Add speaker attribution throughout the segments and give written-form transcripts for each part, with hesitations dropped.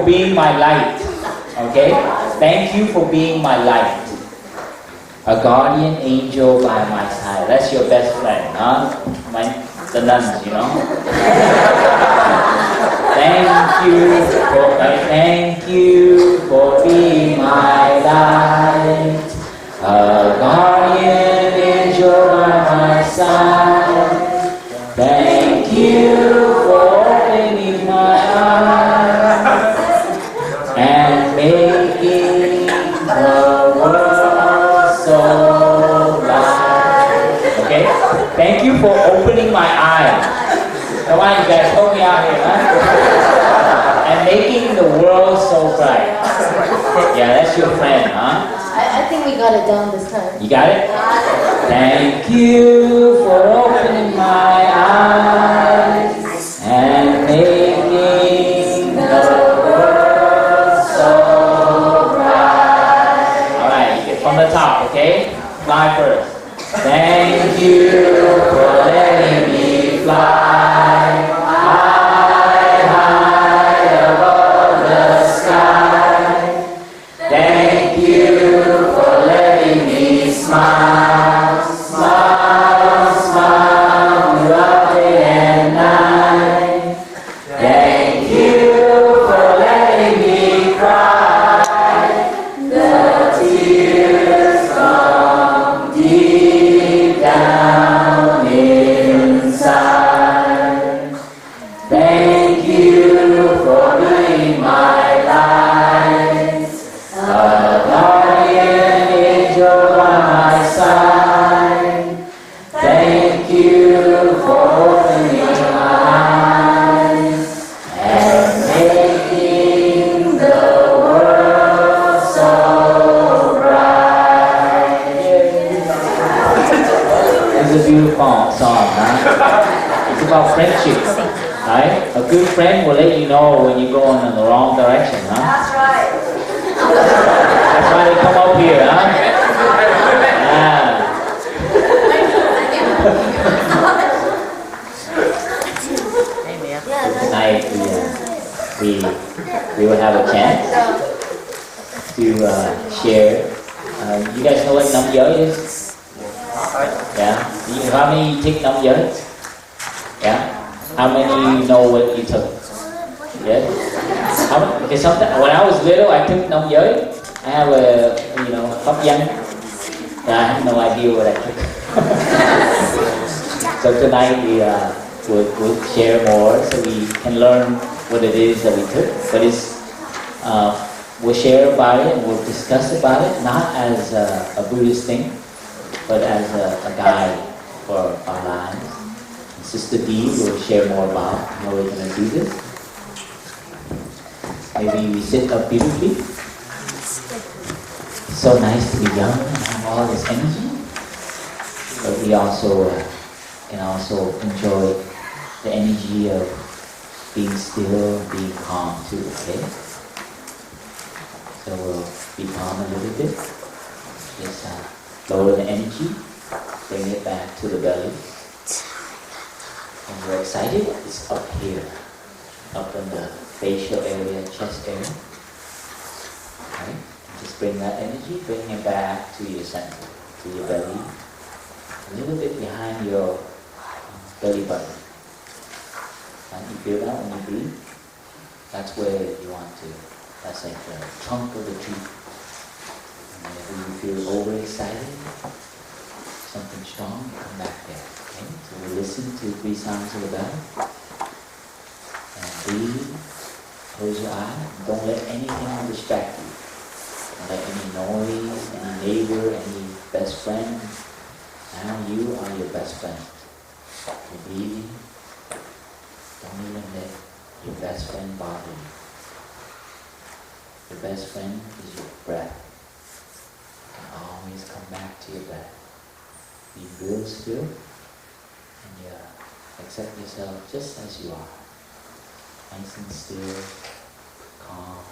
Speaker 1: for being my light. Okay? Thank you for being my light. A guardian angel by my side. That's your best friend, huh? The nuns, you know. Thank you for being my light. A guardian angel by my side. Thank you for opening my eyes and making the world so bright. Okay? Thank you for opening my eyes. Come on, you guys, help me out here, huh? And making the world so bright. Yeah, that's your friend, huh?
Speaker 2: I think we got it down this time.
Speaker 1: You got it? Thank you for opening my eyes and making the world so bright. Alright, from the top, okay? Fly first. Thank you for letting me fly high above the sky. Thank you for letting me smile, smile, smile throughout day and night. Thank you for letting me cry. The tears come deep down inside. Thank you for being my light. A guardian angel by my side. Thank you for opening my eyes and making the world so bright. It's a beautiful song, huh? It's about friendship, right? A good friend will let you know when you're going in the wrong direction, huh?
Speaker 2: That's right.
Speaker 1: That's why they come up here, huh? Yeah. Tonight we will have a chance to share. You guys know what Nam Giới is? Yeah. How many take Nam Giới? Yeah. How many know what you took? Yes. Okay, sometimes when I was little, I took Nam Giới. I have a, hấp dẫn. I have no idea what I took. So tonight we'll share more, so we can learn what it is that we took. But we'll share about it and we'll discuss about it, not as a Buddhist thing, but as a guide for our lives. And Sister D will share more about how we're going to do this. Maybe we sit up beautifully. It's so nice to be young and have all this energy. But we also can also enjoy the energy of being still, being calm too, okay? So we'll be calm a little bit. Just lower the energy, bring it back to the belly. When we're excited, it's up here, up in the facial area, chest area. Okay? Just bring that energy, bring it back to your center, to your belly. A little bit behind your belly button. And you feel that when you breathe? That's where you want to. That's like the trunk of the tree. And whenever you feel overexcited, something strong, you come back there. Okay? So we listen to 3 sounds of the belly. And breathe. Close your eye. Don't let anything distract you. Don't let any noise, any neighbor, any best friend. Now you are your best friend. You're breathing. Don't even let your best friend bother you. Your best friend is your breath. You can always come back to your breath. Be real still and accept yourself just as you are. Nice and still, calm.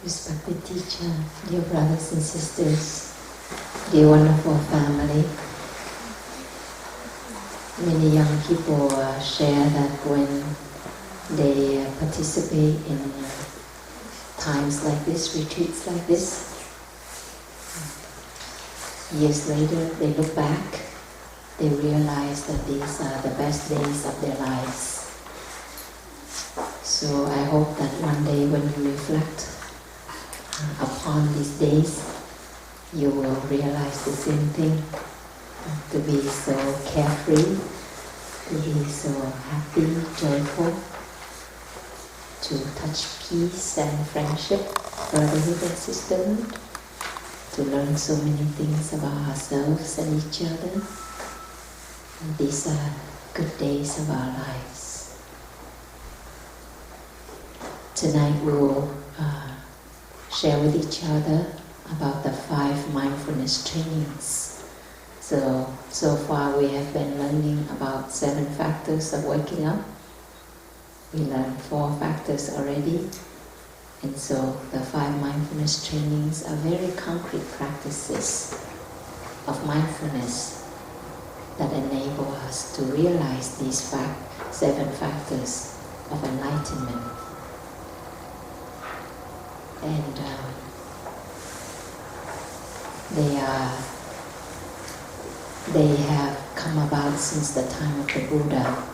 Speaker 2: Respected teacher, dear brothers and sisters, dear wonderful family. Many young people share that when they participate in times like this, retreats like this, years later they look back, they realize that these are the best days of their lives. So I hope that one day when you reflect upon these days, you will realize the same thing, to be so carefree, to be so happy, joyful, to touch peace and friendship, brotherhood and sisterhood, to learn so many things about ourselves and each other. And these are good days of our lives. Tonight we will share with each other about the 5 mindfulness trainings. So far we have been learning about 7 factors of waking up. We learned 4 factors already. And so the 5 mindfulness trainings are very concrete practices of mindfulness that enable us to realize these 7 factors of enlightenment. And they have come about since the time of the Buddha.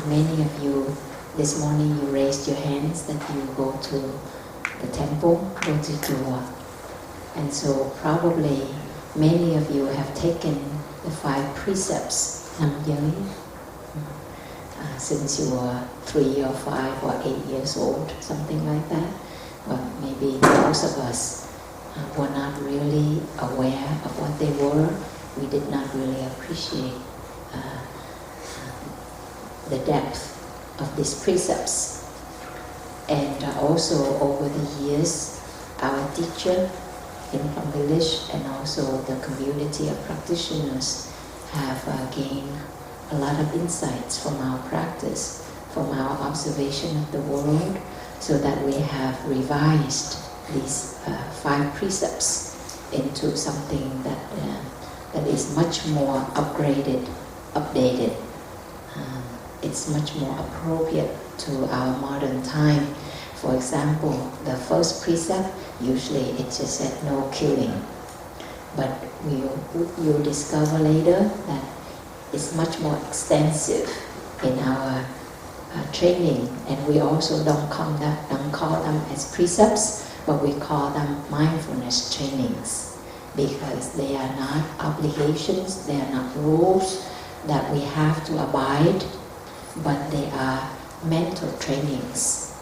Speaker 2: Many of you, this morning you raised your hands that you go to the temple, go to Chùa. And so probably many of you have taken the 5 precepts, Nam Giới, since you were 3 or 5 or 8 years old, something like that. But maybe most of us were not really aware of what they were. We did not really appreciate the depth of these precepts. And also over the years, our teacher in Plum Village and also the community of practitioners have gained a lot of insights from our practice, from our observation of the world, so that we have revised these 5 precepts into something that is much more upgraded, updated. It's much more appropriate to our modern time. For example, the first precept, usually it just said no killing. But you'll discover later that it's much more extensive in our training, and we also don't call them as precepts, but we call them mindfulness trainings, because they are not obligations, they are not rules that we have to abide, but they are mental trainings,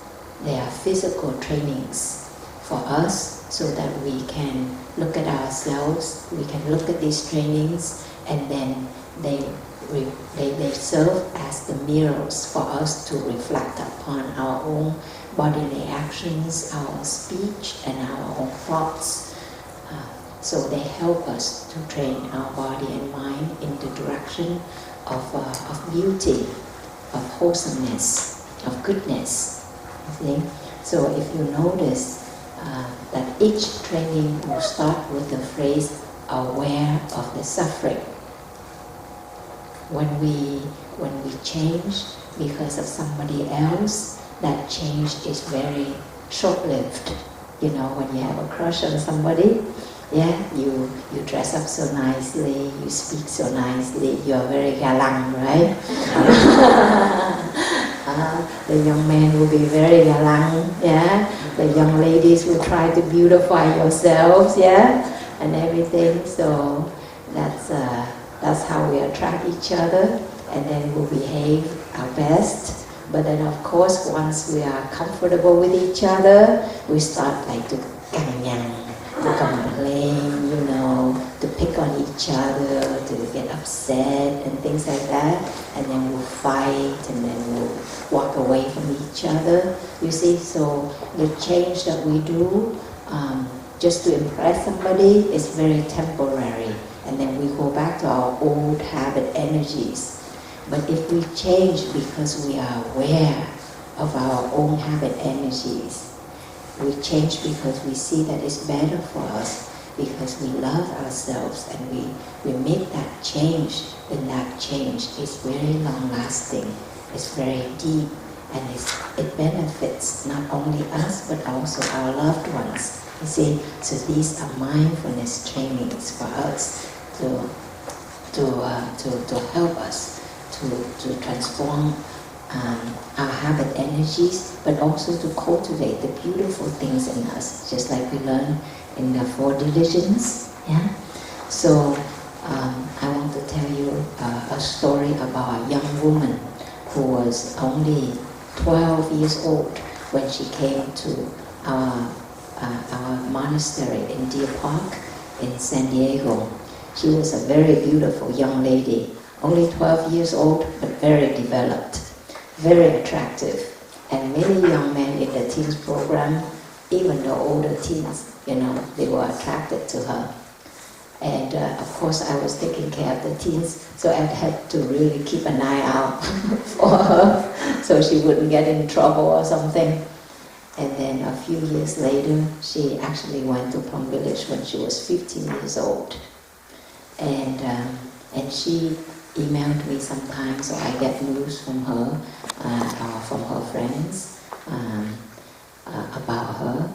Speaker 2: they are physical trainings for us, so that we can look at ourselves, we can look at these trainings, and then they serve as the mirrors for us to reflect upon our own bodily actions, our speech, and our own thoughts. So they help us to train our body and mind in the direction of beauty, of wholesomeness, of goodness. You see? So if you notice that each training will start with the phrase, aware of the suffering. When we change because of somebody else, that change is very short-lived. You know, when you have a crush on somebody, yeah, you dress up so nicely, you speak so nicely, you are very galang, right? The young man will be very galang, yeah. The young ladies will try to beautify yourselves, yeah, and everything. So that's how we attract each other, and then we'll behave our best. But then of course, once we are comfortable with each other, we start like to kanyang, to complain, you know, to pick on each other, to get upset and things like that. And then we'll fight, and then we'll walk away from each other. You see, so the change that we do just to impress somebody is very temporary. And then we go back to our old habit energies. But if we change because we are aware of our own habit energies, we change because we see that it's better for us, because we love ourselves and we make that change, then that change is very long-lasting, it's very deep, and it benefits not only us but also our loved ones. You see, so these are mindfulness trainings for us to help us to transform our habit energies, but also to cultivate the beautiful things in us, just like we learn in the four divisions. Yeah. So I want to tell you a story about a young woman who was only 12 years old when she came to our monastery in Deer Park in San Diego. She was a very beautiful young lady, only 12 years old, but very developed, very attractive. And many young men in the teens program, even the older teens, they were attracted to her. And of course I was taking care of the teens, so I had to really keep an eye out for her so she wouldn't get in trouble or something. And then a few years later, she actually went to Plum Village when she was 15 years old. And she emailed me sometimes, so I get news from her, or from her friends about her.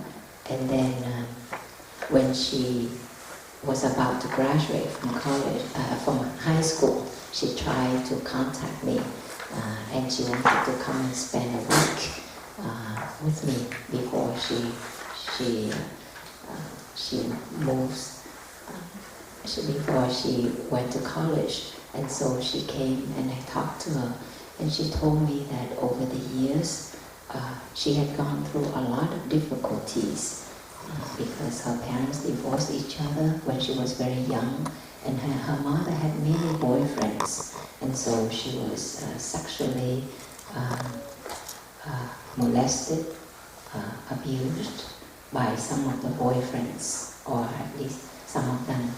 Speaker 2: And then when she was about to graduate from college, from high school, she tried to contact me, and she wanted to come and spend a week with me before she moves, before she went to college. And so she came and I talked to her, and she told me that over the years she had gone through a lot of difficulties because her parents divorced each other when she was very young, and her mother had many boyfriends, and so she was sexually molested, abused by some of the boyfriends, or at least some of them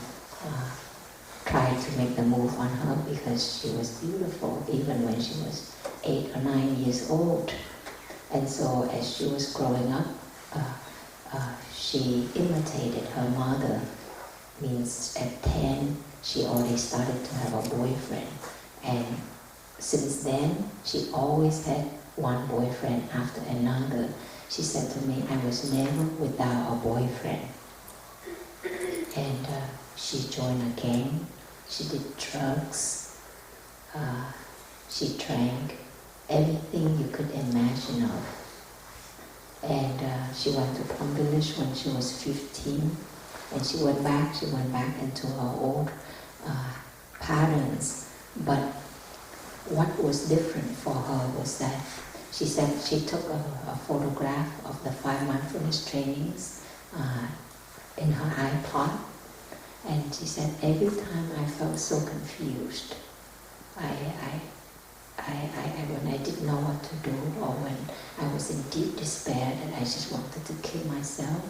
Speaker 2: tried to make the move on her because she was beautiful even when she was 8 or 9 years old. And so as she was growing up, she imitated her mother. Means at 10 she already started to have a boyfriend, and since then she always had one boyfriend after another. She said to me, I was never without a boyfriend. And she joined a gang, she did drugs, she drank everything you could imagine of. And she went to Plum Village when she was 15, and she went back into her old patterns. But what was different for her was that she said she took a photograph of the 5 mindfulness trainings in her iPod, and she said, every time I felt so confused, when I didn't know what to do, or when I was in deep despair that I just wanted to kill myself,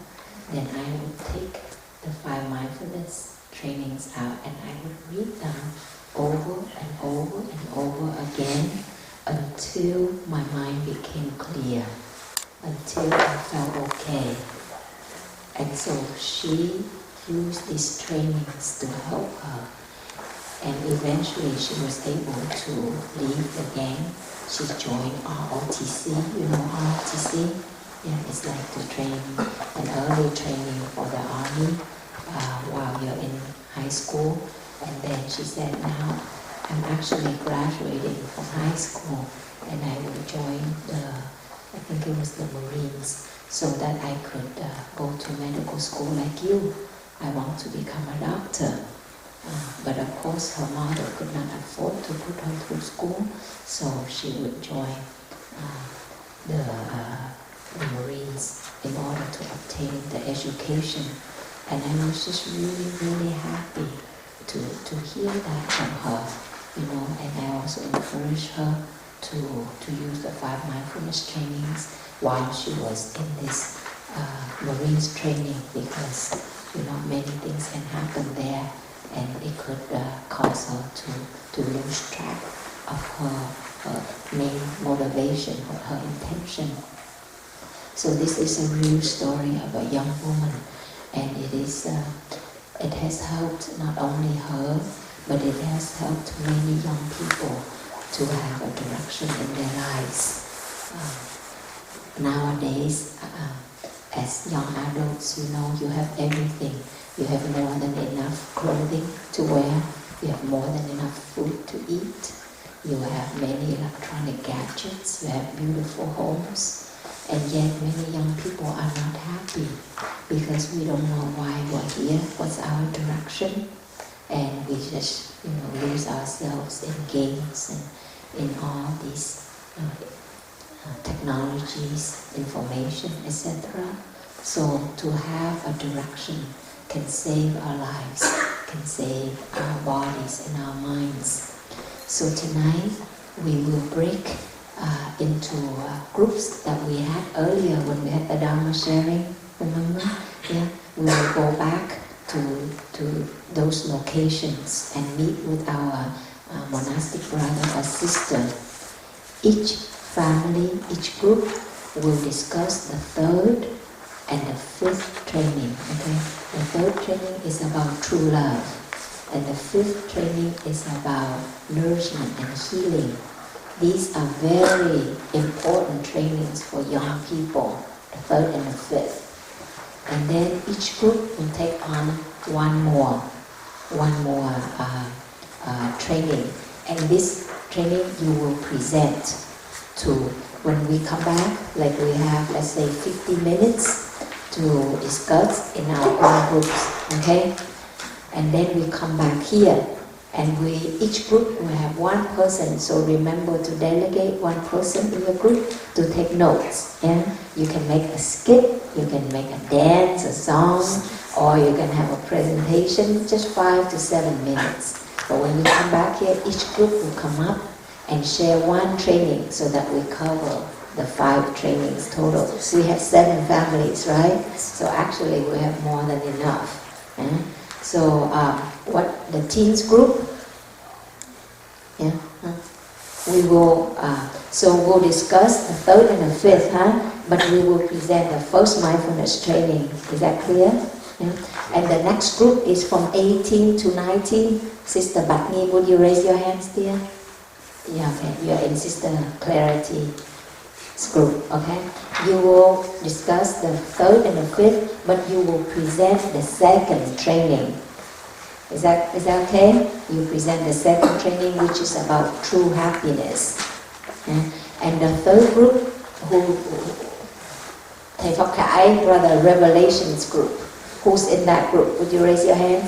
Speaker 2: then I would take the 5 mindfulness trainings out and I would read them over and over and over again until my mind became clear, until I felt okay. And so she used these trainings to help her. And eventually she was able to leave the gang. She joined ROTC, you know ROTC? Yeah, it's like to train, an early training for the army while you're in high school. And then she said, now I'm actually graduating from high school and I will join I think it was the Marines, so that I could go to medical school like you. I want to become a doctor. But of course her mother could not afford to put her through school, so she would join the Marines in order to obtain the education. And I was just really, really happy to hear that from her, and I also encouraged her to use the 5 mindfulness trainings while she was in this Marines training, because many things can happen there, and it could cause her to lose track of her main motivation, her intention. So this is a real story of a young woman, and it has helped not only her, but it has helped many young people to have a direction in their lives. Nowadays, as young adults, you have everything. You have more than enough clothing to wear. You have more than enough food to eat. You have many electronic gadgets. You have beautiful homes. And yet many young people are not happy because we don't know why we're here, what's our direction. And we just lose ourselves in games and in all these technologies, information, etc. So to have a direction can save our lives, can save our bodies and our minds. So tonight we will break into groups that we had earlier when we had the Dharma sharing, remember? Yeah, we will go back to those locations and meet with our monastic brother or sister. Each family, each group will discuss the third and the fifth training. Okay, the third training is about true love, and the fifth training is about nourishment and healing. These are very important trainings for young people, the third and the fifth. And then each group will take on one more training. And this training you will present to, when we come back, like we have, let's say, 50 minutes to discuss in our own groups, okay? And then we come back here, and each group will have one person, so remember to delegate one person in the group to take notes. And you can make a skit, you can make a dance, a song, or you can have a presentation, just 5 to 7 minutes. But when we come back here, each group will come up and share one training so that we cover the 5 trainings total. We have 7 families, right? So actually we have more than enough. So what the teens group, we will, so we'll discuss the third and the fifth, but we will present the first mindfulness training. Is that clear? Yeah? And the next group is from 18 to 19. Sister Batni, would you raise your hands, dear? Yeah, okay. You're in Sister Clarity's group, okay? You will discuss the third and the fifth, but you will present the second training. Is that okay? You present the second training, which is about true happiness. And the third group, Thầy Pháp Khải, brother Revelations group, who's in that group? Would you raise your hand?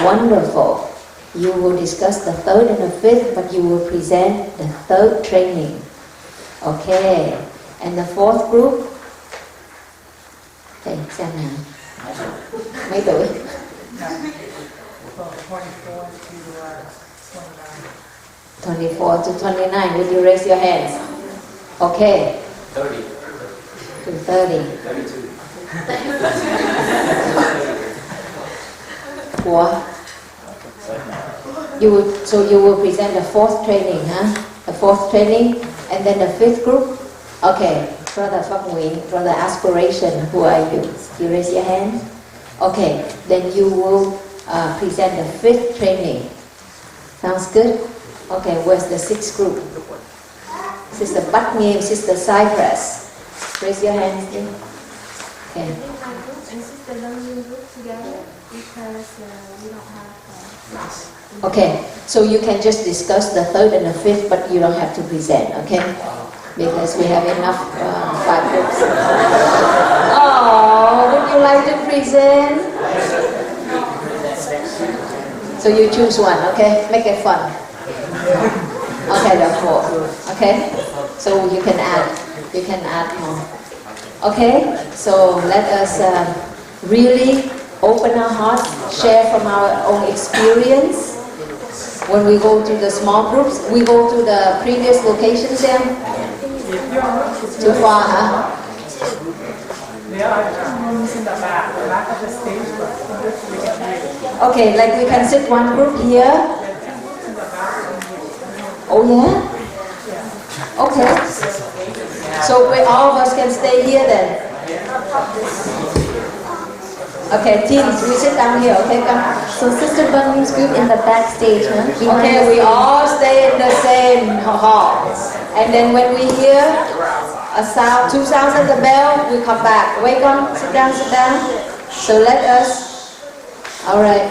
Speaker 2: Wonderful. You will discuss the third and the fifth, but you will present the third training. Okay. And the fourth group? Thầy xem nào. Mấy tuổi? 24 to 29. Would you raise your hands? Okay.
Speaker 1: 30.
Speaker 2: To 30.
Speaker 1: 32.
Speaker 2: What? So you will present the fourth training, The fourth training, and then the fifth group? Okay. Brother Pháp Nguyen, Brother Aspiration, who are you? You raise your hand? Okay. Then you will present the fifth training. Sounds good? Okay, where's the sixth group? Sister Batni, Sister Cypress. Raise your hands in. Okay.
Speaker 3: In my group and Sister Learning group together because we don't have class.
Speaker 2: Okay, so you can just discuss the third and the fifth, but you don't have to present, okay? Because we have enough 5 groups. Oh, would you like to present? So you choose one, okay? Make it fun. Okay, there are 4. Okay? So you can add more. Okay? So let us really open our hearts, share from our own experience. When we go to the small groups, we go to the previous locations there? Too far, huh?
Speaker 4: There are rooms in the back of the stage.
Speaker 2: Okay, like we can sit one group here. Oh yeah? Okay. So all of us can stay here then. Okay, teens, we sit down here, okay, come.
Speaker 5: So Sister Bunny's group in the backstage, huh? Behind
Speaker 2: Okay,
Speaker 5: the
Speaker 2: we
Speaker 5: stage.
Speaker 2: all stay in the same hall. And then when we hear a sound, two sounds at the bell, we come back. Wake up, sit down, sit down. So let us, all right.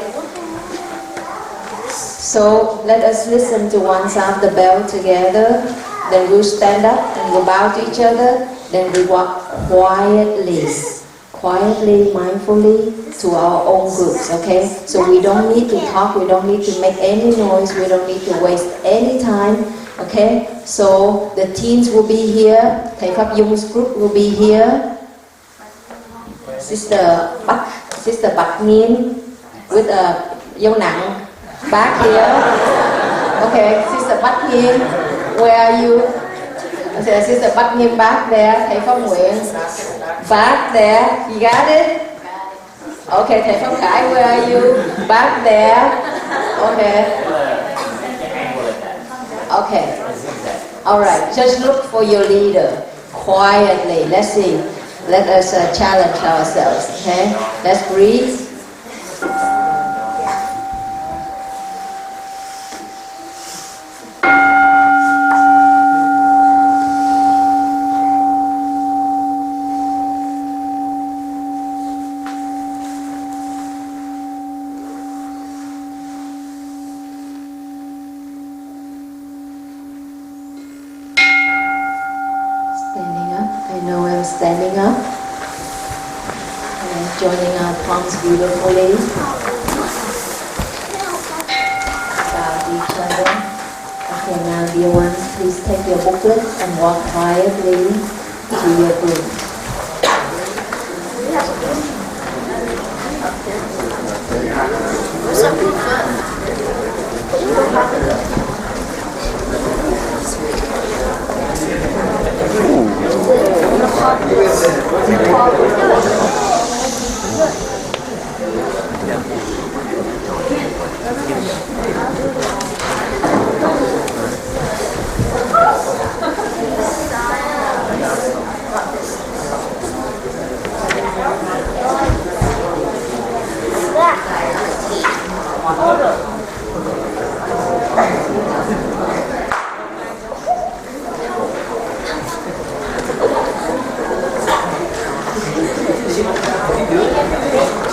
Speaker 2: So let us listen to one sound of the bell together. Then we'll stand up and we'll bow to each other. Then we walk quietly, mindfully to our own groups, okay? So we don't need to talk, we don't need to make any noise, we don't need to waste any time, okay? So the teens will be here, Thầy Pháp Dung's group will be here. Sister Bạch Nhiên with a dâu nặng back here. Okay, Sister Bạch Nhiên, where are you? Sister Bạch Nhiên back there, Thầy Pháp Nguyễn. Back there, you got it? Okay, Thầy Pháp Khải, where are you? Back there. Okay. Okay. All right. Just look for your leader quietly. Let's see. Let us challenge ourselves. Okay. Let's breathe. Standing up. I know I'm standing up. And joining our palms beautifully. Bow to each other. Okay, now dear ones, please take your booklet and walk quietly to your group.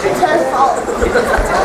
Speaker 3: It's her fault.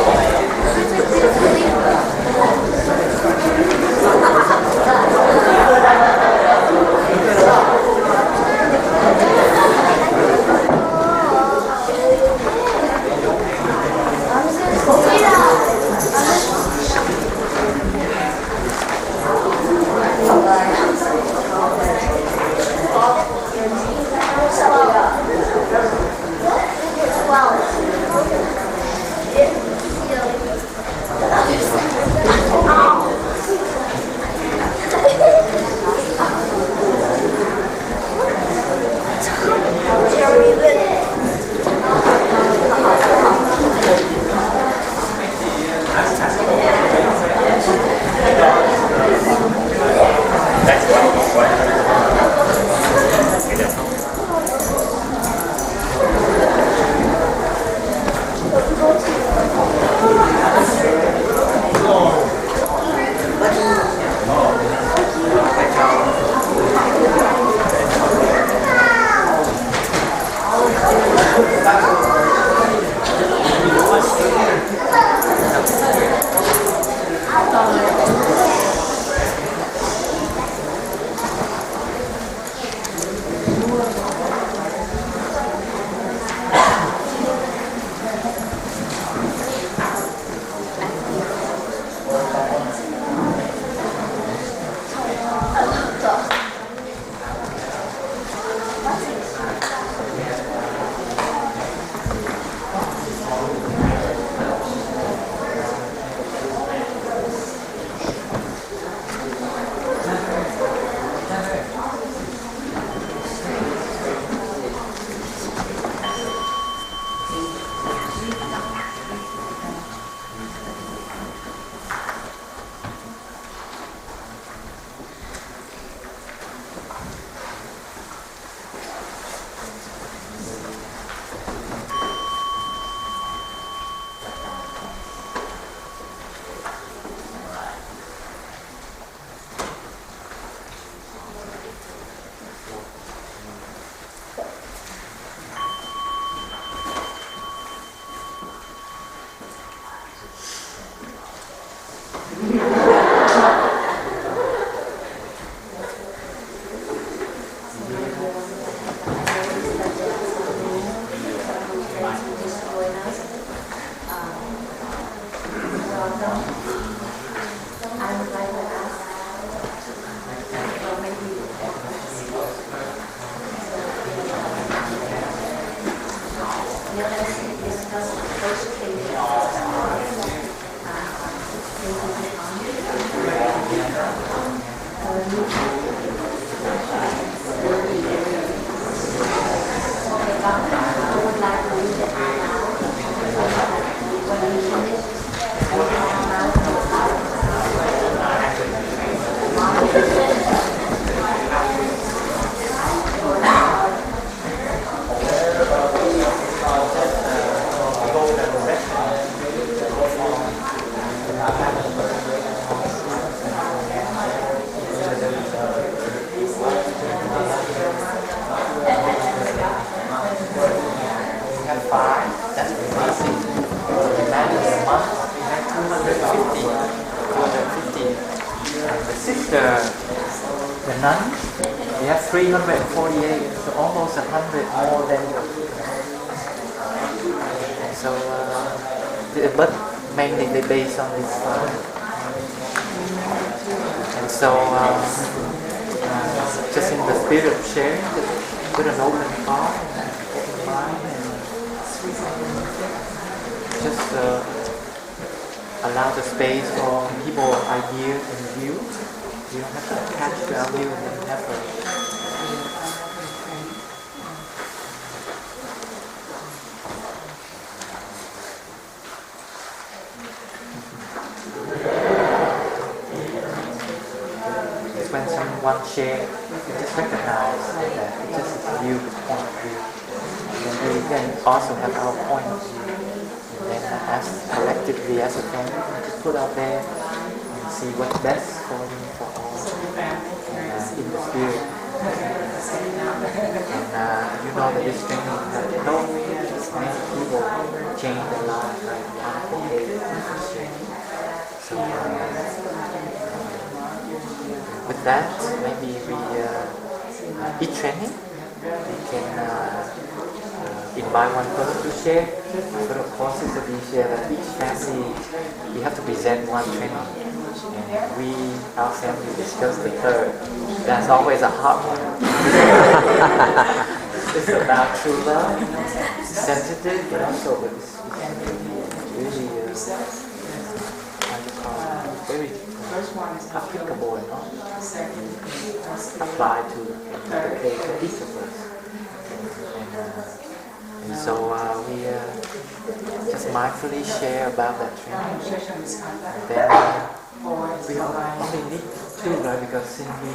Speaker 1: the nuns, we have 348, so almost 100 more than. So, but mainly they based on this fund. And so, just in the spirit of sharing, with an open heart, open mind, and just allow the space for people, ideas, and views. You don't have to attach to our view and have a when someone shares, you just recognize that it's just a view, point of view. And then we can also have our point of view. And then as collectively as a family, just put out there and see what's best for you, for all, and in the spirit. And you know that this training has helped many people change their lives, right? Wonderful days. So with that, maybe we each training we can invite one person to share. But of course, it's a big share that each family we have to present one training, and we, our family, discuss the third. That's always a hard one. It's about true love, sensitive, but also it's really very applicable and apply to the case of each of us. And so we just mindfully share about that training. Then we only need two, right? Because since we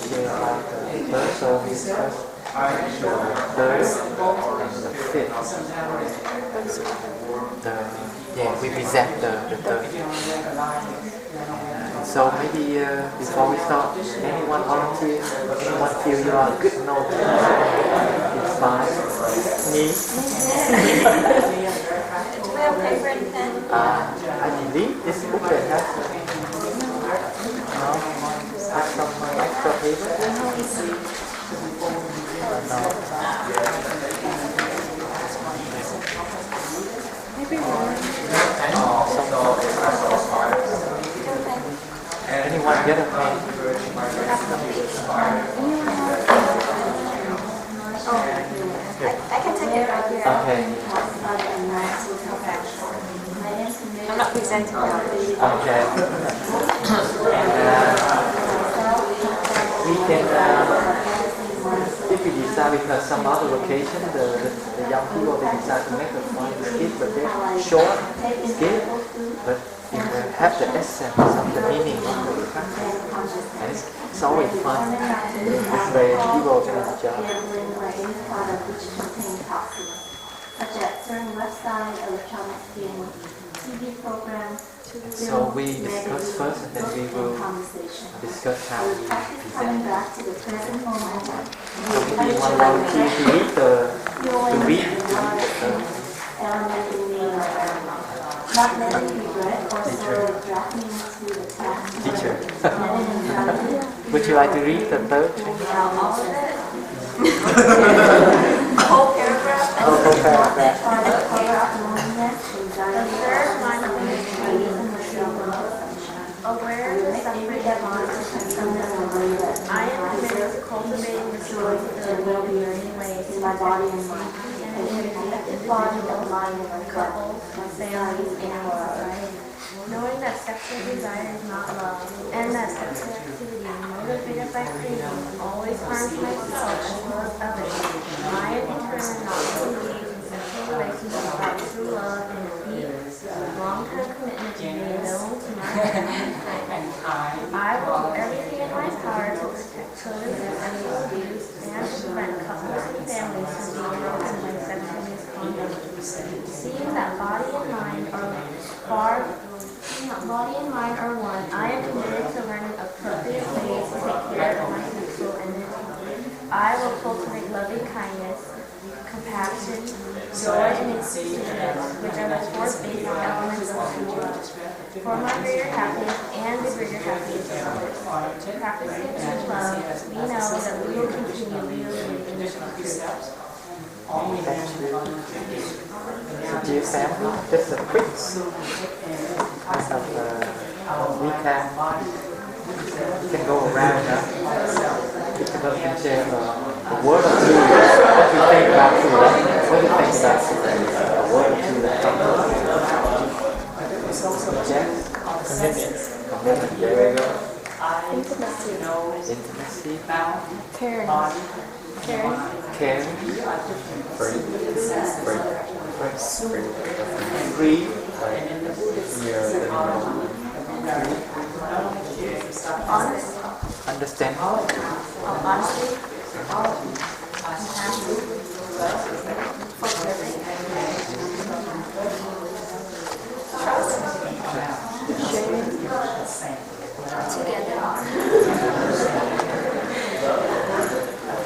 Speaker 1: share about the first, so we discuss the third and the fifth. We present the third. So maybe before we start, anyone volunteer? Anyone feel you are a good note? It's fine. Me? I believe this booklet has some extra paper. Anyone get a pen?
Speaker 3: I can take it right here.
Speaker 1: Okay.
Speaker 3: I'm not presenting now.
Speaker 1: Okay. We can, if we decide, because some other location, the young people, they decide to make a fun skit, but they're short skit, but have the essence of the meaning of the practice. And it's always fun. This way people do the job.
Speaker 3: Such as certain website, electronic film, TV program.
Speaker 1: So we discuss first, and then we will discuss how we present. So we need one volunteer to read the not letting regret or sorrow drag me into the task. Teacher. Would you like to read the third?
Speaker 3: Whole paragraph.
Speaker 1: Whole paragraph.
Speaker 3: Aware of the suffering that monsters from this world, I am committed to cultivating responsibility in many ways in my body and mind, and in the collective body of mind and my couples, families, and society. Knowing that sexual desire is not love, and that sexual activity motivated by craving always harms myself as well as others, I am determined not to engage in sexual relations without true love and a deep, long-term commitment to being known to my family. I will do everything in my power to protect children from sexual abuse and to prevent couples and families from being broken by sexual misconduct. Seeing that body and mind are one, I am committed to learning appropriate ways to take care of my sexual energy. I will cultivate loving kindness, compassion, joy, and inclusiveness, which are the four basic elements of true love. for my greater happiness and the greater happiness of others. Practicing true love, we know that we will continue living in the future.
Speaker 6: So dear family, just a quick kind of recap. You can go around now. You can share a word or two. What do you think about food? What do you think about a word or two that comes up? Yes? Commitment. There we go.
Speaker 5: Intimacy.
Speaker 6: Intimacy.
Speaker 5: Caring. Caring.
Speaker 6: Caring. Free.
Speaker 3: Honest.
Speaker 6: Understand.
Speaker 3: Honesty. Compassion. Forgiving. Trust.
Speaker 5: Sharing.
Speaker 3: Together.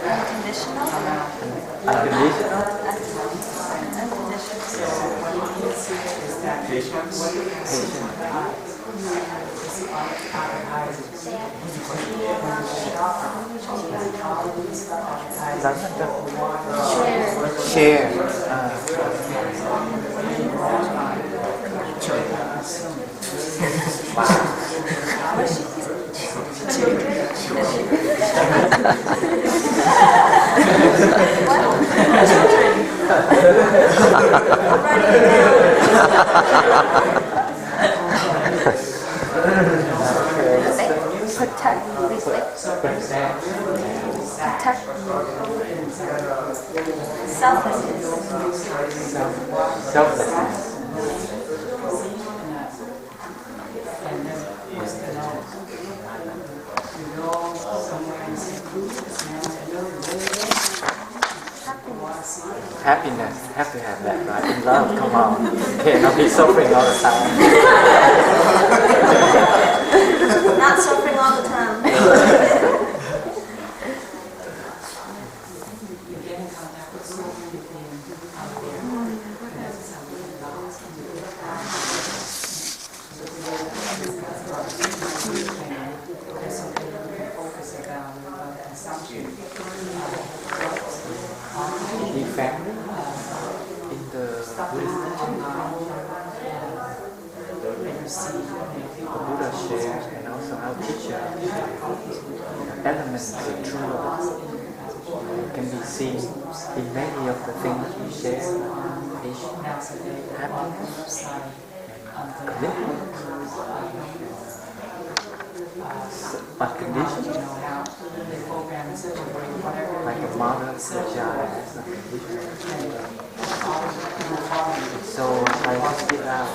Speaker 3: Unconditional.
Speaker 6: Unconditional.
Speaker 3: Patience.
Speaker 6: Share.
Speaker 5: Protect. Respect. Protect.
Speaker 3: Selflessness.
Speaker 6: Selflessness. Happiness. Have to have that, right? In love, come on. Cannot be suffering all the time.
Speaker 3: Not suffering all the time.
Speaker 6: The family in the Buddhist teaching, the Buddha shares and also our teacher elements of true love can be seen in many of the things we share: patience, happiness, commitment, unconditional, like a mother to a child has unconditional. So I just give out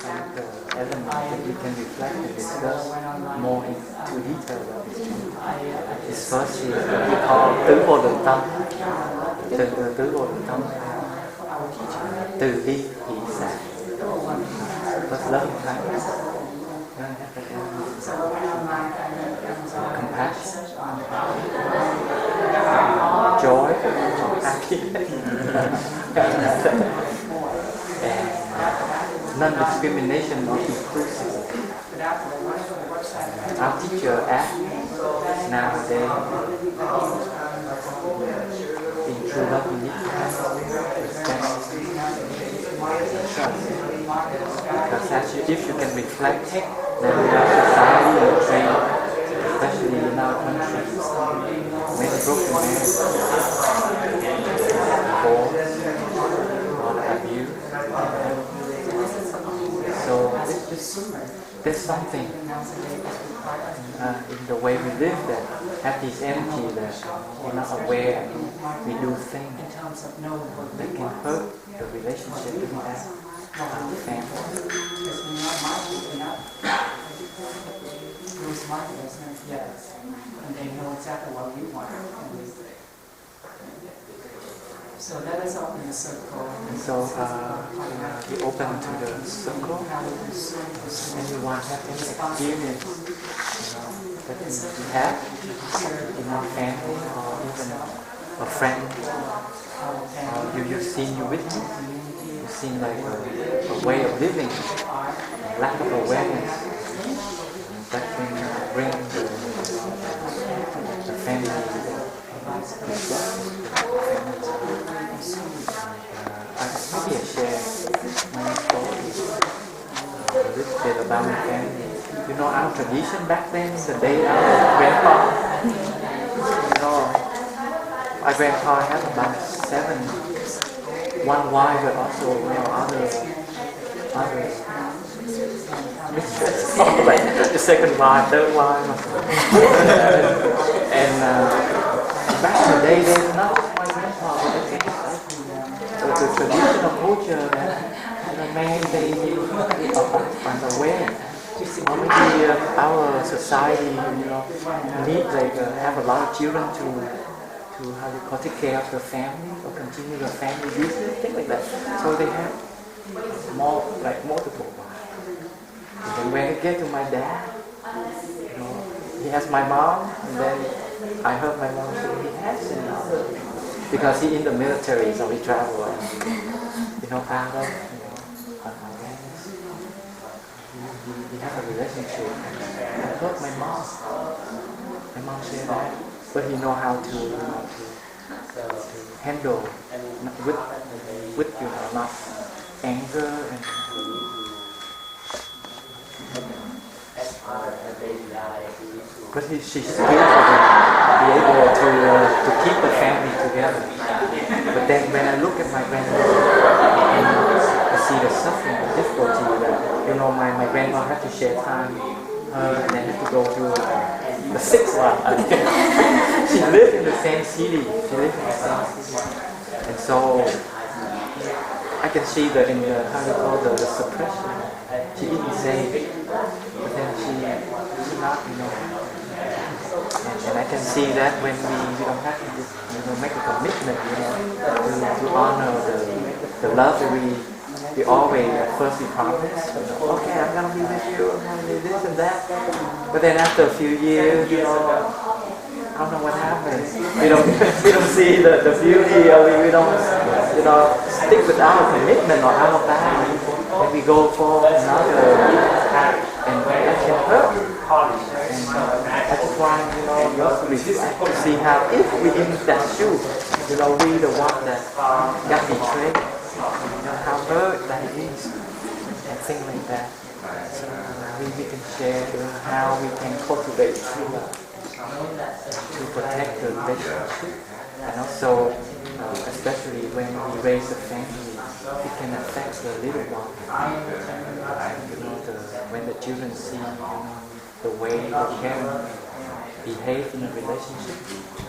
Speaker 6: some of the elements that we can reflect and discuss more into detail about this truth. This first is what we call tứ vô lượng tâm. Tứ vô lượng tâm. Từ bi hỷ xả. First loving kindness. Compassion, joy, happiness, and non-discrimination or inclusive. Our teacher asks nowadays, in true love we need to have respect and trust. Because if you can reflect, then in our society and trade, especially in our country, many broken marriages, divorce, or abuse. So there's something in the way we live that have this energy that we're not aware. We do things that can hurt the relationship we have. Family.
Speaker 4: Yes, and they know exactly what we want. So let us open the circle.
Speaker 6: And so we open to the circle. Anyone have any experience that you have in your family or even a friend? Or you've seen, you witness seem like a way of living, lack of awareness. That can bring the family maybe I share my story a little bit about my family. You know, our tradition back then, the day our grandpa, you know, my grandpa had about 7, one wife, but also, you know, other mistresses, like the second wife, third wife. And back in the day, there's not just my grandpa, but I think the traditional culture that the man, they are unaware. Or maybe our society, you know, need like have a lot of children to how they call take care of the family or continue the family business, things like that. So they have more like multiple wives. And then when it get to my dad, you know, he has my mom, and then I heard my mom say he has another because he in the military, so he travel, you know, out of awareness. We have a relationship. I heard my mom say that, but he know how to handle with you know, not anger and but she's skilled to be able to keep the family together. But then when I look at my grandmother and I see the suffering, the difficulty that, you know, my grandma had to share time and then had to go to the 6th one. She lived in the same city. And so I can see that in the, how you call the suppression. She didn't say it, but then she not, you know. And I can see that when we don't have to just, you know, make a commitment, you know, to honor the love that we always first we promise, you know, okay, I'm gonna be with you, I'm gonna do this and that. But then after a few years, you know, I don't know what happens. We don't see the beauty, or we don't, you know, stick with our commitment or our vow. And we go for another, and that can hurt. And I just want, you know, just reflect to see how if we in that shoe, you know, we the one that got betrayed, you know, how hurt that is, and things like that. So we can share how we can cultivate true love to protect the relationship, and also, especially when we raise a family, it can affect the little one. You know, when the children see, you know, the way the parent behave in a relationship,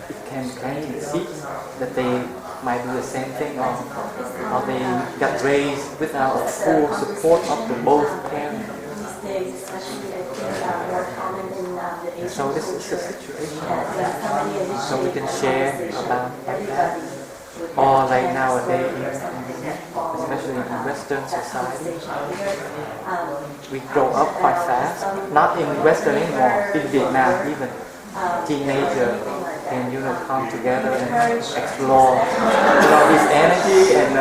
Speaker 6: it can plant seeds that they might do the same thing, or they got raised without full support of the both parents. And so this is the situation. So we can share about that. Or like nowadays, especially in Western society, we grow up quite fast. Not in Western anymore, in Vietnam even. Teenagers can, you know, come together and explore, you know, this energy, and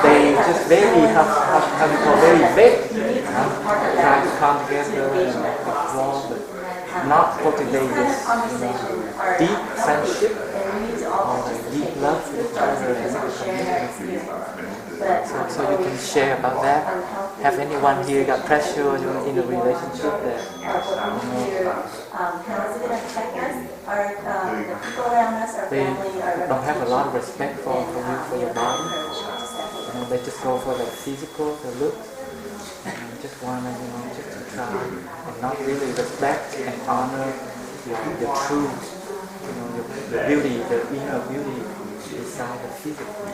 Speaker 6: they just very, how we call, very vague, try to come together and explore, but not cultivate this, you know, deep friendship or deep love for each other and so you can share about that. Have anyone here got pressure in a relationship that, you know, they don't have a lot of respect for you, for your body. You know, they just go for the physical, the looks, and just want to, you know, just to try and not really respect and honor your true, you know, the beauty, the inner beauty beside the physical.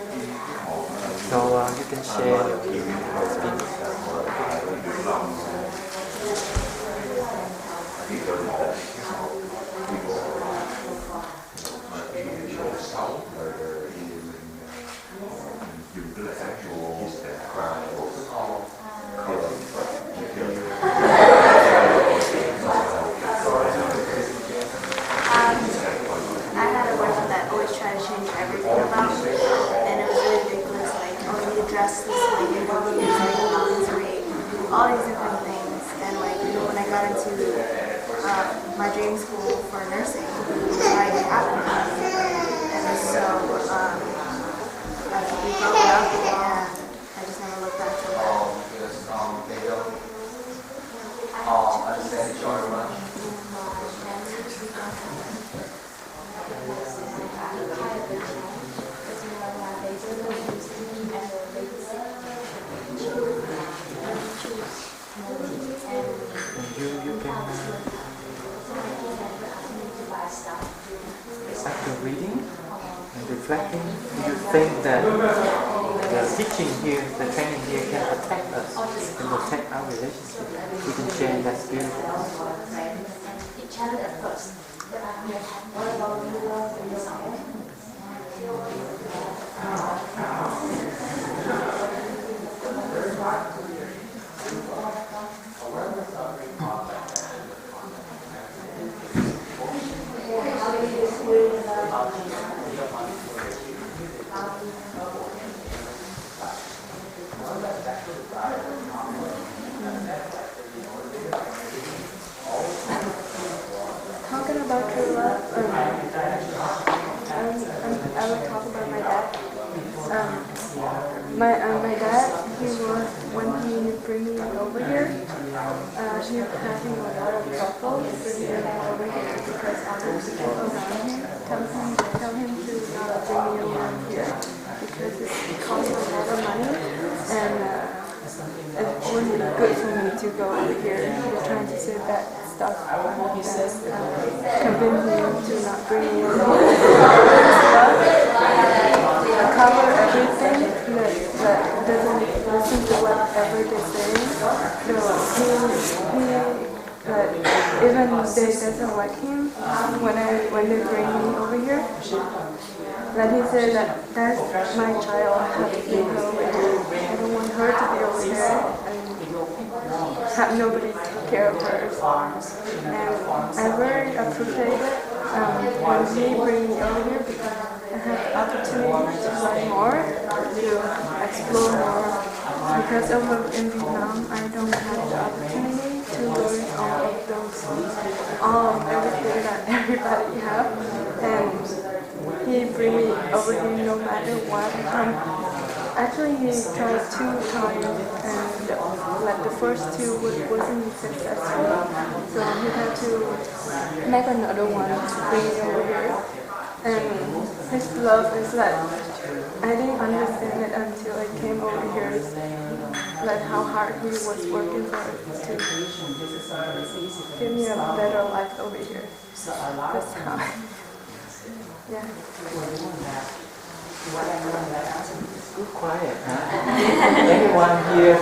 Speaker 6: So you can share your experience.
Speaker 3: Dress this way, all these different things. And like, you know, when I got into my dream school for nursing, I happened to be, and so we broke it up, and I just never looked back to that.
Speaker 6: After reading and reflecting, you think that the teaching here, the training here can protect us, can protect our relationship. We can share that spirit.
Speaker 3: Talking about true love, I would talk about my dad. My dad, when he bring me over here, he was having a lot of trouble bringing me over here because other people around him tell him to not bring me over here because it costs a lot of money and it wouldn't be good for me to go over here. He was trying to say that stuff that convinced me to not bring me over here. Cover everything that doesn't listen to whatever they say. So even they doesn't like him when they bring me over here. But he said that's my child. I have to bring her over here. I don't want her to be over there and have nobody take care of her. And I very appreciate it when he bring me over here because I have the opportunity to learn more, to explore more. Because over in Vietnam, I don't have the opportunity to learn all of everything that everybody have. And he bring me over here no matter what. Actually, he tried 2 times, and like the first 2 wasn't successful. So he had to make another one to bring me over here. And his love is like, I didn't understand it until I came over here, like how hard he was working for it to give me a better life over here. That's how, yeah.
Speaker 6: Too quiet, huh? Anyone here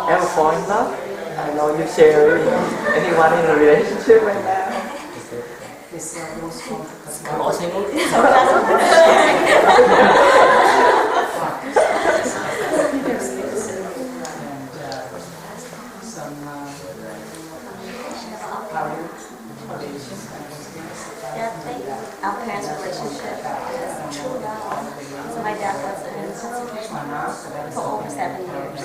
Speaker 6: ever fall in love? I know you share anyone in a relationship right now.
Speaker 3: Yeah, I think our parents' relationship is true love. So my dad was in institution for over 7 years.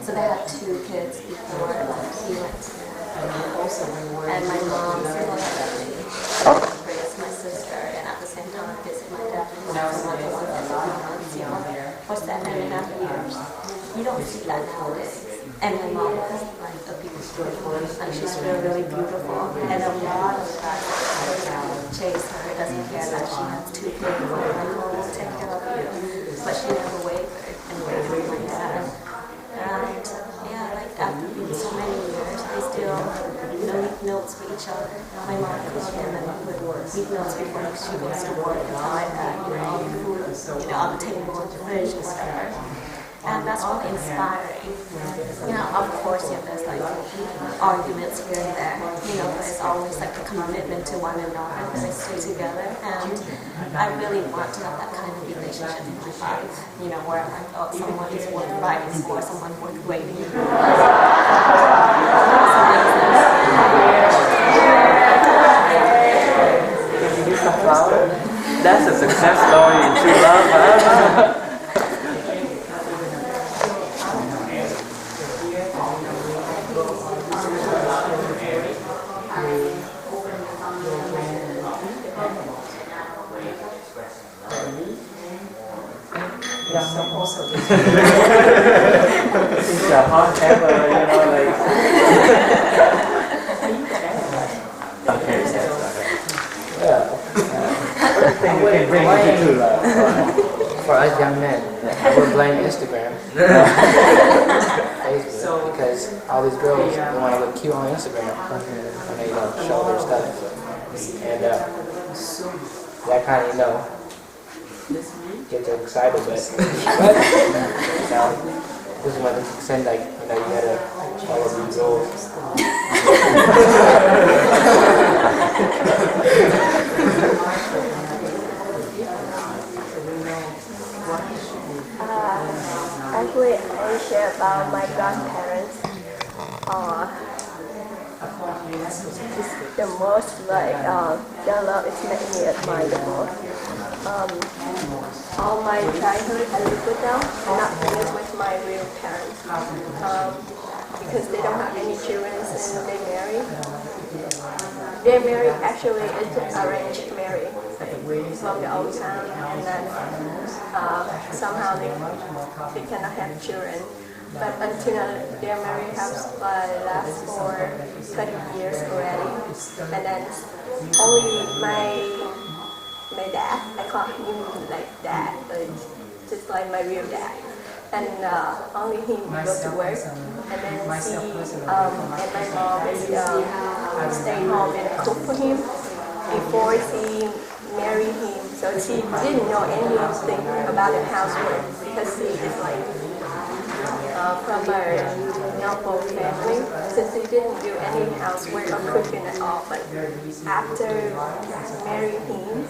Speaker 3: So they had 2 kids before he went to and my mom raised my sister, and at the same time visit my dad for 7.5 years. You don't see that nowadays. And my mom was like a beautiful woman, and she's really beautiful. And a lot of guys chase her, doesn't care that she has 2 kids, and will take care of you. But she never wavered and waited for my dad. And yeah, like after so many years, they still leave notes for each other. My mom called him and would leave notes before she goes to work and all like that, all the food, on the table and the fridge and stuff. And that's really inspiring. Of course, there's like arguments here and there, but it's always like a commitment to one another that they stay together. And I really want to have that kind of relationship in my life, where I'm like, someone is worth fighting for, someone worth waiting for.
Speaker 6: That's a success story in true love, huh? It's the hot ever, like. Okay. Yeah. First thing you can bring into
Speaker 7: For us young men, I would blame Instagram, Facebook, because all these girls they want to look cute on Instagram when they show their stuff, and that kind of gets you excited, but this is when it's saying like you gotta follow these rules.
Speaker 3: Actually, I share about my grandparents. It's the most their love is making me admire the most. All my childhood I lived with them, and not lived with my real parents. Because they don't have any children and they marry. Their marriage actually is arranged marriage from the old time, and then somehow they cannot have children. But until their marriage has lasted for 30 years already, and then only my dad, I call him like dad, just like my real dad. And only him go to work, and then she and my mom is stay home and cook for him before she married him. So she didn't know anything about the housework because she is like from a noble family, so she didn't do any housework or cooking at all. But after marrying him,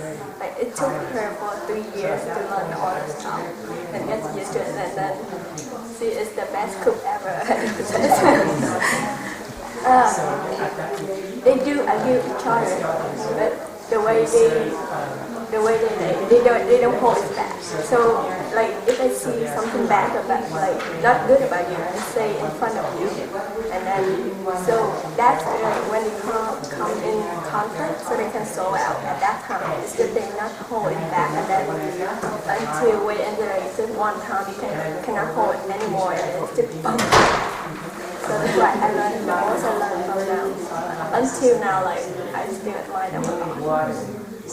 Speaker 3: it took her for 3 years to learn all the stuff and get used to it. And then she is the best cook ever. They do argue each other, but the way they don't hold it back. So like if I see something bad about like not good about you, I say in front of you, and then so that's when they come in conflict, so they can solve out at that time. It's just they not hold it back, and then until we enter just one time you cannot hold it anymore, and it's just boom. So that's why I learned the most. I learned from them. Until now, like I still admire them a lot.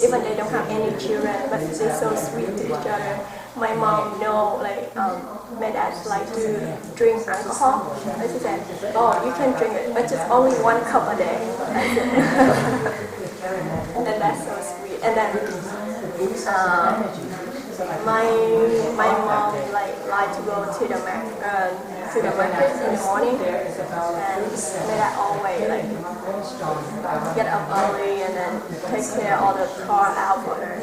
Speaker 3: Even they don't have any children, but they're so sweet to each other. My mom know like my dad like to drink alcohol. And she said, "Oh, you can drink it, but just only 1 cup a day." That's it. And that's so sweet. And then my mom like to go to the market in the morning, and my dad always like get up early and then take care of all the car out for her.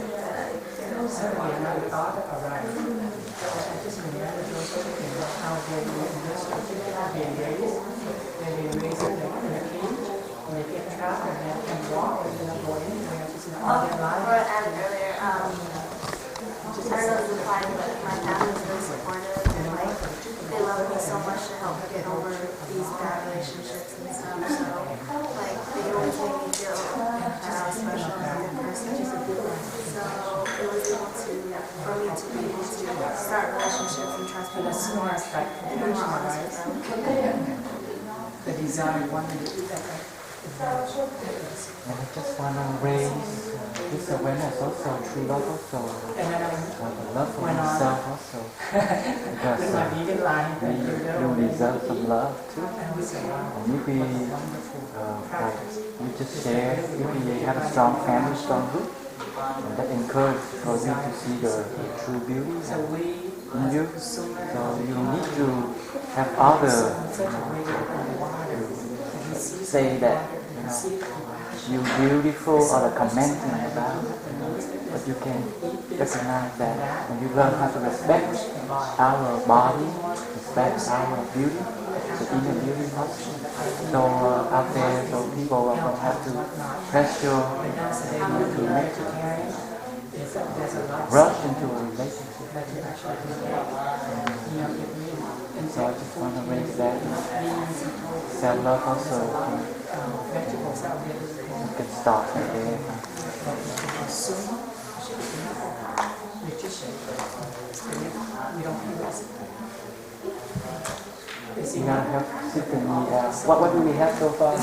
Speaker 3: Earlier, I don't know if it's applied, but my family is really supportive and like they love me so much to help me get over these bad relationships and stuff. So like they always make me feel special and a good person. So it was able for me to be able to start relationships and trust people more and be more honest with them.
Speaker 6: the design one. I just want to raise this awareness also, true love also, the love for yourself also, because you deserve some love too. And maybe like you just share, maybe you have a strong family, strong group, and that encourages for you to see the true beauty in you. So you need to have other say that you're beautiful or commenting about, but you can recognize that when you learn how to respect our body, respect our beauty, the inner beauty also. So out there, so people will have to pressure to rush into a relationship. So I just want to raise that self-love also. You can start right there. You gotta help Sister Me out. What do we have so far?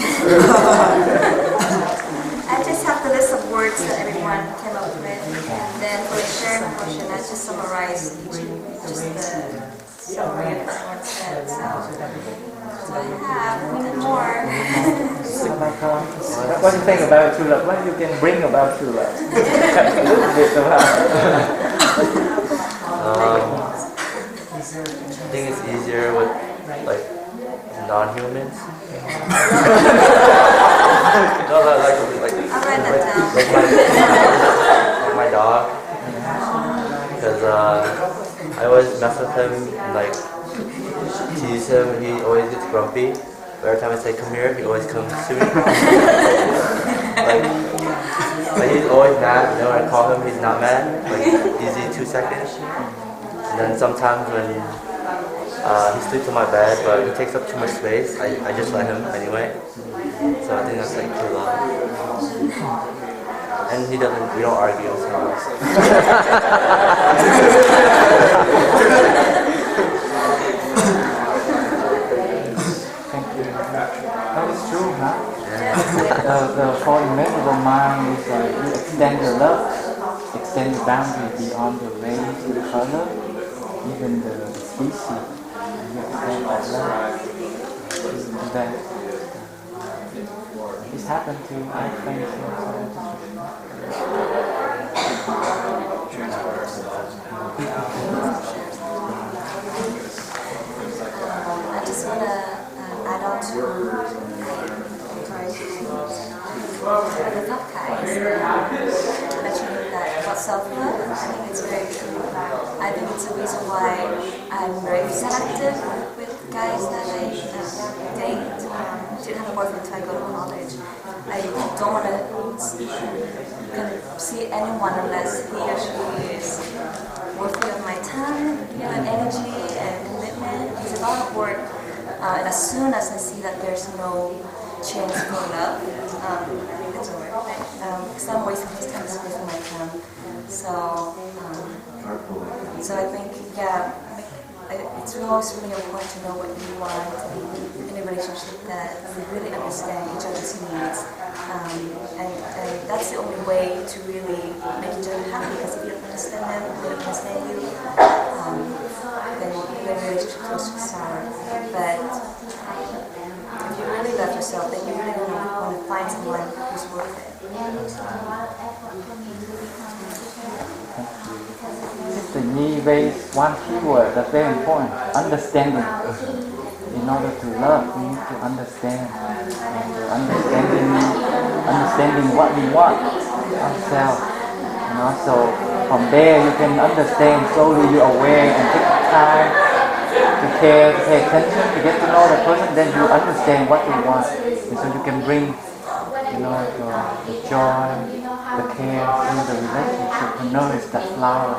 Speaker 3: I just have the list of words that everyone came up with, and then for the sharing portion, I just summarized just the summary of what said. So I have more.
Speaker 6: What do you think about true love? What you can bring about true love? A little bit about.
Speaker 8: I think it's easier with like non-humans. No, like
Speaker 3: I'll write that down.
Speaker 8: like my dog, because I always mess with him and like tease him. He always gets grumpy. But every time I say come here, he always comes to me. like he's always mad. And then when I call him, he's not mad. Like easy 2 seconds. And then sometimes when he sleeps on my bed, but he takes up too much space, I just let him anyway. So I think that's like true love. And we don't argue, so.
Speaker 6: Thank you. That is true, huh? The for immeasurable mind is you extend your love, extend the boundary beyond the race, the color, even the species. You extend that love to that. This happened to my friends
Speaker 3: I just want to add on to the top guys mentioning that about self-love. I think it's very true. I think it's a reason why I'm very selective with guys that I date. Didn't have a boyfriend until I go to college. I don't want to kind of see anyone unless he or she is worthy of my time, and energy and commitment. It's a lot of work, and as soon as I see that there's no chance for love, it's over. Because I'm wasting his time with my time. So I think, it's always really important to know what you want in a relationship, that you really understand each other's needs. And that's the only way to really make each other happy, because if you don't understand them, they don't understand you, then the relationship goes sour. But if you really love yourself, then you really want to find someone who's worth it.
Speaker 6: Sister Nhi raised one keyword that's very important: understanding. In order to love, we need to understand. And understanding what we want ourselves. So from there you can understand. Slowly you're aware and take time to care, to pay attention, to get to know the person. Then you understand what you want, and so you can bring, the joy, the care in the relationship, to nourish that flower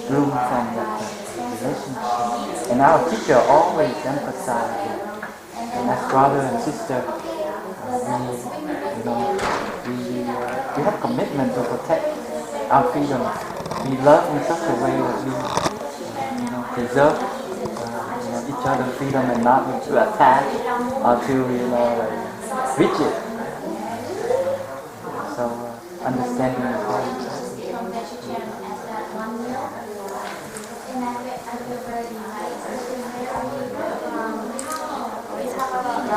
Speaker 6: bloom from that relationship. And our teacher always emphasized it. And as brother and sister, we have commitment to protect our freedom. We love in such a way that we, preserve each other's freedom and not to attach or to, rigid. So understanding is very
Speaker 3: I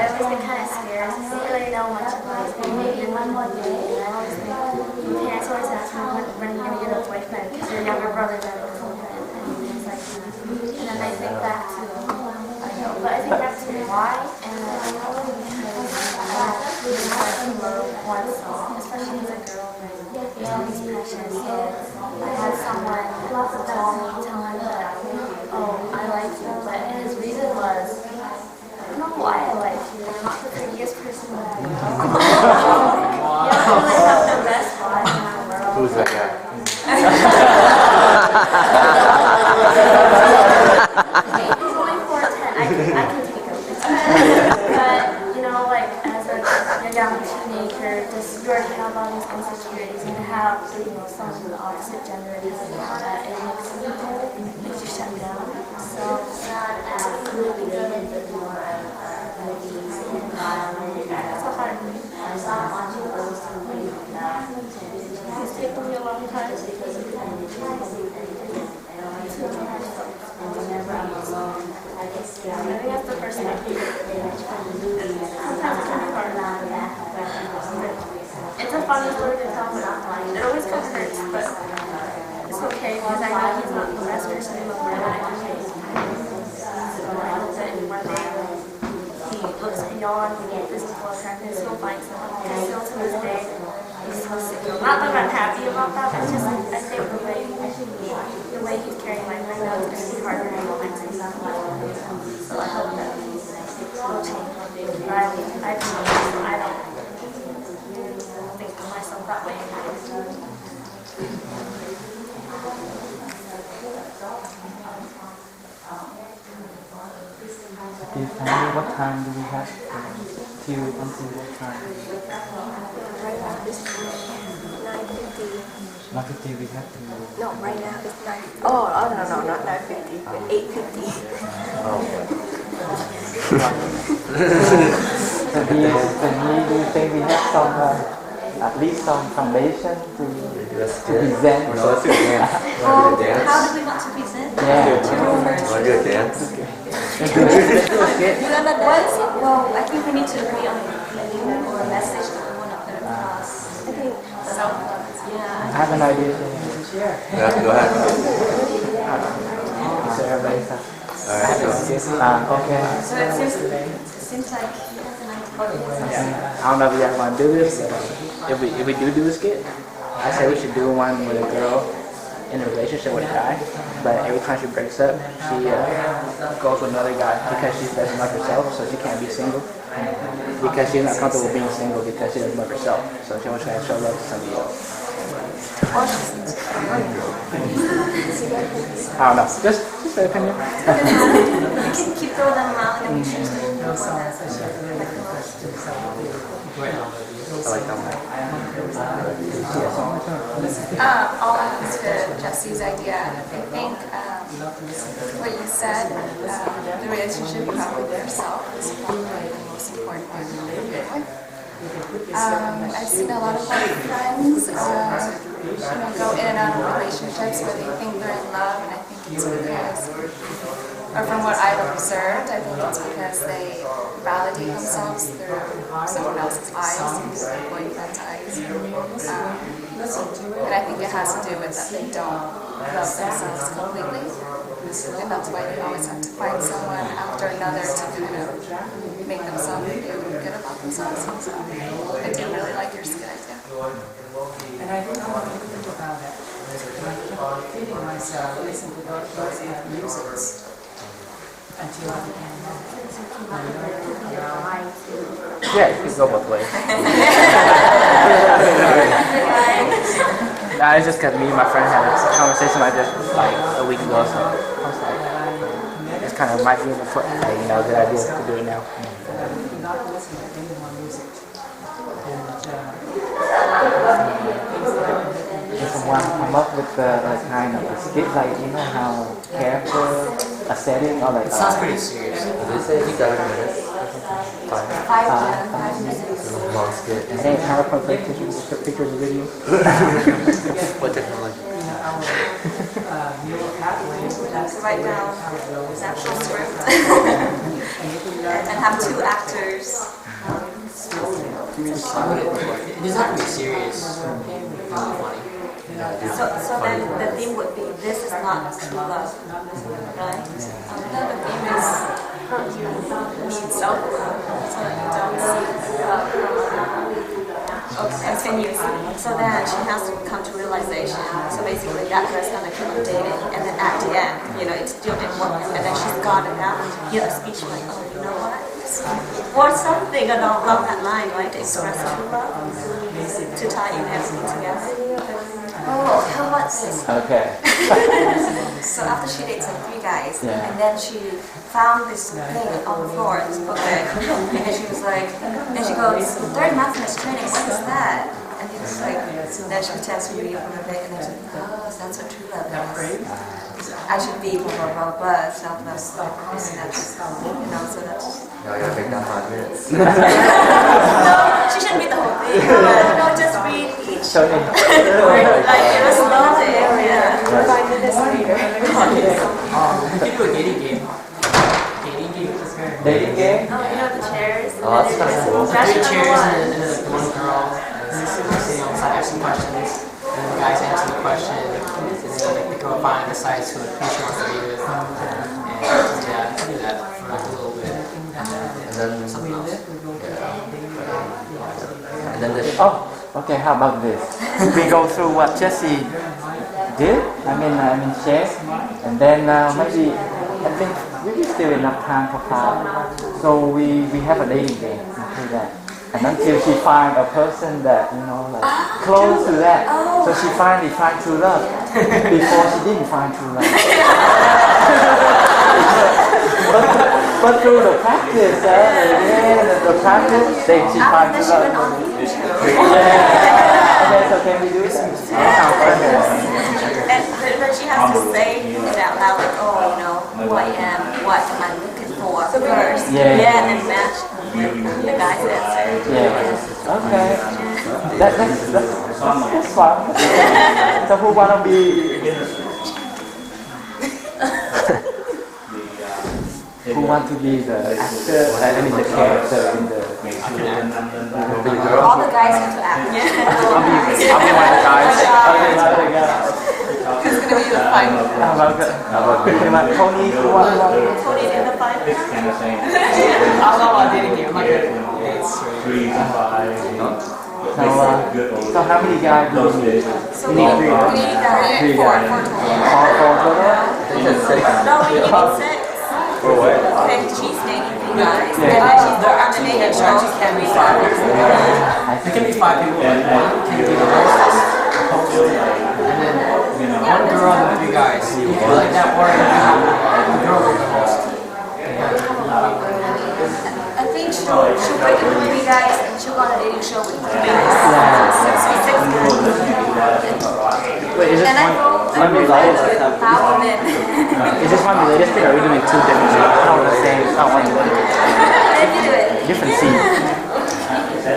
Speaker 3: always get kind of scared. I don't really know much about it. Maybe one more day, and I always think, parents always ask me when you're going to get a boyfriend, because your younger brother got a boyfriend, and things like that. And then I think back to, but I think back to why, and really hard to love oneself, especially as a girl, right? There's all these pressures, and I had someone tell me that, I like you, but his reason was, I don't know why I like you. You're not the prettiest person in the world. You don't really have the best body in the world.
Speaker 8: Who's that guy?
Speaker 3: He's only 4'10". I can take him. But, as a young teenager, just you already have all these insecurities, and to have someone of the opposite gender and all that, it makes you shut down. So it's so hard. It's taken me a long time. I think that's the first step. Sometimes it can be hard. It's a funny story to tell, but it always kind of hurts, but it's okay because I know he's not the best person in the world. So I hope that one day he looks beyond physical attractiveness, he'll find someone. Because still to this day, he's so sick. Not that I'm happy about that, but just I think the way he's carrying life right now, it's going to be harder in moments. So I hope that will change. But I don't think of myself that way.
Speaker 6: What time do we have till until what time?
Speaker 9: Right now it's 9:50.
Speaker 6: 9:50 we have to.
Speaker 9: No, right now it's 9. Oh, no, not 9:50, but 8:50.
Speaker 6: So do you think we have some, at least some foundation to present?
Speaker 8: No, let's do a dance.
Speaker 3: How do we want to present?
Speaker 6: Yeah.
Speaker 8: Want to do a dance?
Speaker 3: You're gonna dance? Well, I think we need to agree on a theme or a message that we want to put across.
Speaker 9: I think
Speaker 3: So, yeah.
Speaker 6: I have an idea.
Speaker 8: Yeah, go ahead.
Speaker 6: So everybody says.
Speaker 8: Alright, so
Speaker 6: Okay.
Speaker 3: So it seems like he has an idea.
Speaker 7: I don't know if you guys want to do this. If we do a skit, I say we should do one with a girl in a relationship with a guy, but every time she breaks up, she goes with another guy because she doesn't love herself, so she can't be single. Because she's not comfortable being single because she doesn't love herself, so she wants to show love to somebody else. I don't know, just an opinion.
Speaker 3: We can keep throwing them around and we choose to do one that's
Speaker 8: I like that one.
Speaker 10: All of this to Jesse's idea. I think what you said, the relationship you have with yourself is probably the most important part to begin with. I've seen a lot of my friends go in and out of relationships where they think they're in love, and I think it's because, or from what I've observed, I think it's because they validate themselves through someone else's eyes, through their boyfriend's eyes. And I think it has to do with that they don't love themselves completely. And that's why they always have to find someone after another to kind of make themselves feel good about themselves. So I do really like your skit idea.
Speaker 4: And I think what I think about it, I kept feeding myself, listening to those music until I became
Speaker 7: Yeah, it can go both ways. Nah, it's just because me and my friend had a conversation like this like a week ago, so I was like, it's kind of might be a good idea to do it now.
Speaker 4: not listening to any more music.
Speaker 6: If someone come up with the kind of a skit, like you know how character, a setting, or like.
Speaker 7: It sounds pretty serious.
Speaker 8: They say 7 minutes. Fine.
Speaker 10: 5 minutes.
Speaker 8: Long skit.
Speaker 6: And then PowerPoint pictures and videos.
Speaker 8: What technology?
Speaker 4: Neural pathways.
Speaker 10: To write down natural script and have 2 actors.
Speaker 7: It doesn't have to be serious. Funny.
Speaker 3: So then the theme would be, this is not true love, right?
Speaker 10: No, the theme is you need self-love, so you don't see love from
Speaker 3: Okay, continue. So then she has to come to realization. So basically that girl's gonna keep on dating, and then at the end, it still didn't work, and then she's gone, and now you have a speech like, oh, you know what? Or something along that line, right? To express true love, to tie in everything together. Oh, how about this?
Speaker 6: Okay.
Speaker 3: So after she dates like 3 guys,
Speaker 6: Yeah.
Speaker 3: and then she found this thing on the floor, this book bag, and then she was like, and she goes, third mindfulness training, what is that? And he was like, then she pretends to read from the book, and then she's like, oh, that's what true love is. I should be blah blah blah blah, self-love, this and that, you know, so that's...
Speaker 8: No, you gotta take down 5 minutes.
Speaker 3: No, she shouldn't read the whole thing. No, just read each.
Speaker 6: So,
Speaker 3: Like it was lovely. Yeah.
Speaker 9: 5 minutes later.
Speaker 7: You can do a dating game. Dating game.
Speaker 6: dating game?
Speaker 3: Oh, you know the chairs?
Speaker 8: Oh, that's kind of cool.
Speaker 7: Three chairs and then like one girl sitting on the side asking questions, and then the guys answer the question, and then like, the girl finally decides who she wants to be with. And yeah, I do that for like a little bit.
Speaker 8: And then
Speaker 7: Something else.
Speaker 8: And then the
Speaker 6: Oh, okay. How about this? We go through what Jessie did. I mean, shared, and then maybe I think we still enough time for class. So we have a dating game into that, and until she find a person that like close to that. So she finally find true love before she didn't find true love. But through the practice, the practice, then she finds true love. Okay, so can we do that?
Speaker 3: And then she has to say it out loud, like, oh, you know, who I am, what am I looking for first.
Speaker 6: Yeah.
Speaker 3: And then match the guy's answer.
Speaker 6: Yeah. Okay. That's fun. So who wanna be? Who want to be the actor? I mean the character in the girl.
Speaker 3: All the guys have to act.
Speaker 6: I'll be one of the guys.
Speaker 10: Who's going to be the final?
Speaker 6: How about Tony? Who want?
Speaker 3: Tony's in the fight.
Speaker 7: I'm not on dating game. I'm not good at dates.
Speaker 6: So how many guys do you need?
Speaker 3: So we need
Speaker 6: Three
Speaker 3: four
Speaker 6: guys.
Speaker 3: total.
Speaker 6: Four total?
Speaker 3: No, we need 6.
Speaker 8: for what?
Speaker 3: Okay, she's dating 3 guys. And then she's on the dating show. Can be 5.
Speaker 7: It can be 5 people, but one can be the hostess, and then one girl and then 3 guys. If you like that order, you have the girl with the host.
Speaker 3: I think she'll break up with 3 guys and she'll go on a dating show with 3 guys. So it's 6 guys.
Speaker 6: Wait, is this
Speaker 3: And I
Speaker 6: one related?
Speaker 3: how women.
Speaker 6: Is this one related thing or are we doing 2 different scenes? Not the same, it's not one related.
Speaker 3: If you do it.
Speaker 6: Different scene.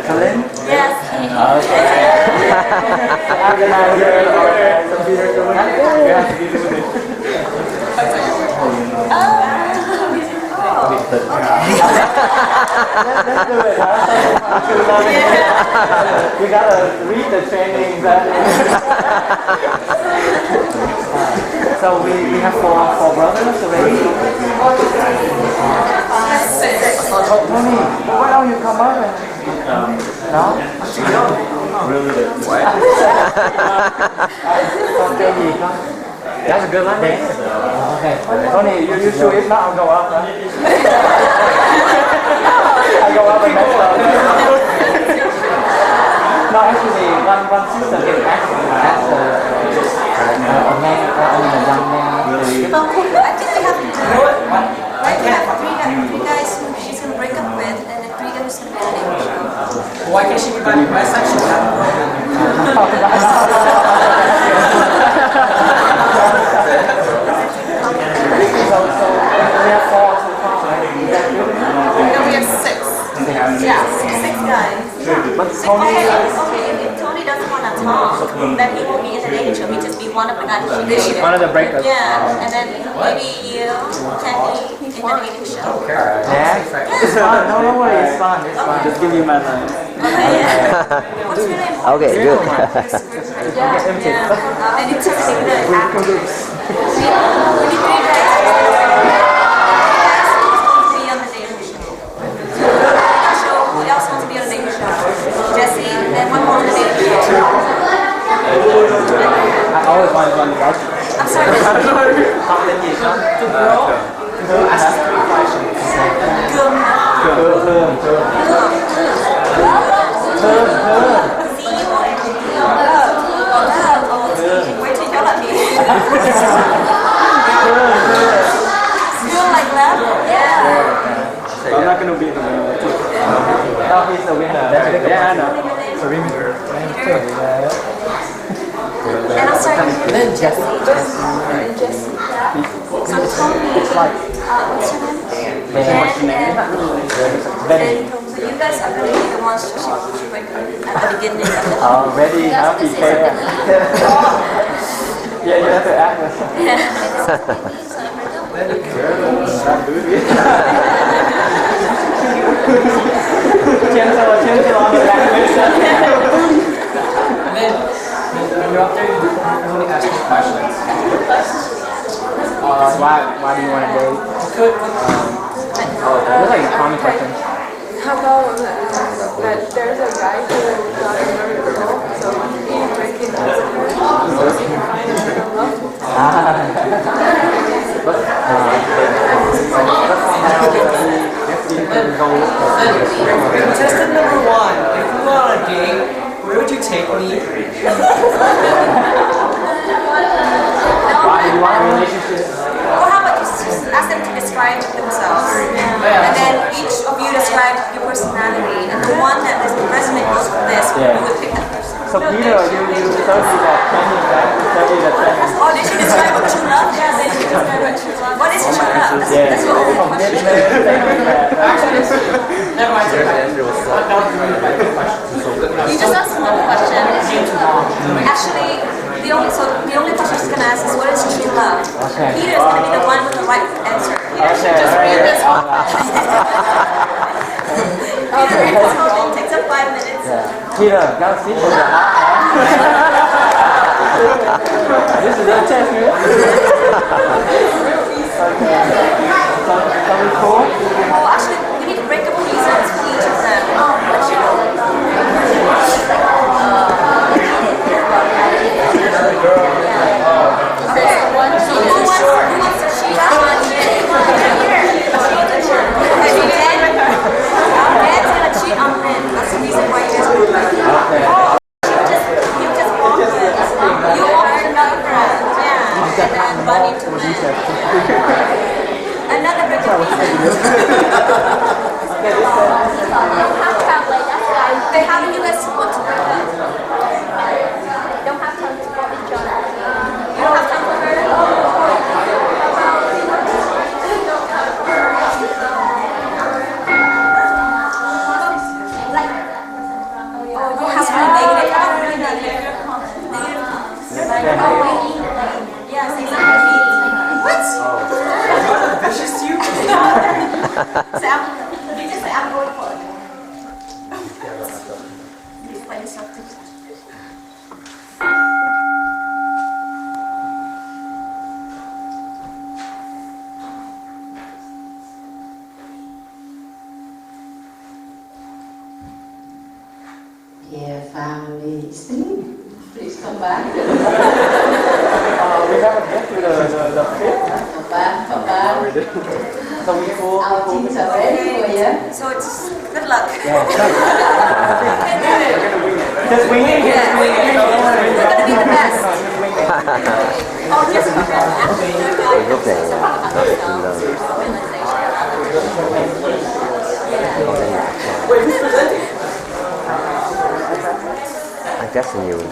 Speaker 6: Colin?
Speaker 3: Yes.
Speaker 6: Let's do it. We gotta read the training. So we have four brothers already. Tony, why don't you come up and no? What? That's a good line. Okay. Tony, you sure? If not, I'll go up. I'll go up and mess up. No, actually, one sister can ask a man, a young man.
Speaker 3: I think we have to do it. Right? We have 3 guys who she's going to break up with, and then 3 guys who's going to be on a dating show.
Speaker 7: Why can't she be my best section?
Speaker 6: We have 4 so far.
Speaker 10: No, we have 6.
Speaker 3: Yeah, 6 guys.
Speaker 6: But
Speaker 3: Okay, if Tony doesn't want to talk, then he won't be in the dating show. He'll just be one of the guys she dated.
Speaker 6: One of the breakups.
Speaker 3: Yeah, and then maybe you can be in the dating show.
Speaker 6: Yeah, it's fun. No, don't worry, it's fun. It's fun. Just give you my line.
Speaker 3: Okay, yeah. What's your name?
Speaker 8: Okay, good.
Speaker 3: Yeah. And it's just the actor. We need 3 guys. Who wants to be on the dating show? Who else wants to be on the dating show? Jesse, and one more on the dating show.
Speaker 6: I always want to watch.
Speaker 3: I'm sorry. Feel like love? Yeah.
Speaker 6: I'm not going to be the winner. Oh, he's the winner. Yeah, I know. So winner.
Speaker 3: And I'll start with
Speaker 6: Then Jesse.
Speaker 3: Jesse. So Tony, what's your name? Ben. So you guys are going to be the ones to at the beginning of it.
Speaker 6: Ready, happy, fair. Yeah, you have to act. Gentle on the language.
Speaker 7: And then when you're up there, you only ask me questions.
Speaker 6: Why do you want to date? Those are common questions.
Speaker 9: How about that there's a guy who got a very girl, so he recognizes her, so he kind of fell in love with
Speaker 7: Contestant number 1, if we were on a date, where would you take me?
Speaker 6: Why do you want a relationship?
Speaker 3: Or how about you just ask them to describe themselves? And then each of you describe your personality. And the one that resonates with this, you would pick that person.
Speaker 6: So Peter, you told me that training, right? You told me that training.
Speaker 3: Oh, did you describe what true love? Yeah, they should describe what true love. What is true love? That's your only question.
Speaker 7: Never mind.
Speaker 3: You just asked one question. Actually, the only question she's gonna ask is what is true love? Peter is gonna be the one with the right answer. Peter should just read this whole Peter reads this whole thing, takes up 5 minutes.
Speaker 6: Peter, now see for the This is a test, man. Okay. Something cool?
Speaker 3: Oh, actually, we need breakable reasons for each of them. Okay, so who wants to cheat on Dan's gonna cheat on Lynn. That's the reason why you guys are like, you just walk it. You walk your girlfriend. Yeah. And then run into Lynn. Another breakable reason. Okay, how do you guys want to break up?
Speaker 5: Don't have time to spot each other.
Speaker 3: You don't have time for her? Oh, you have to be negative. I'm really negative. Yes, exactly. What?
Speaker 7: Vicious you?
Speaker 3: Sam, you just say I'm going for it. You play yourself too.
Speaker 2: Dear families, please come back.
Speaker 6: We haven't get to the fifth.
Speaker 2: Come back, come back.
Speaker 6: So we all.
Speaker 2: Our teams are ready for you.
Speaker 3: So it's good luck.
Speaker 6: Just wing it.
Speaker 3: Yeah. We're gonna be the best. Oh, just
Speaker 7: Wait, who's presenting?
Speaker 8: I guess you will do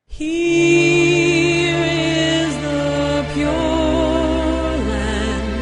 Speaker 11: Here is the pure land.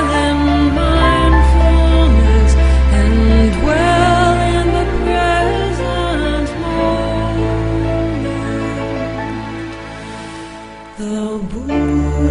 Speaker 11: silent mindfulness and dwell in the present moment. The Buddha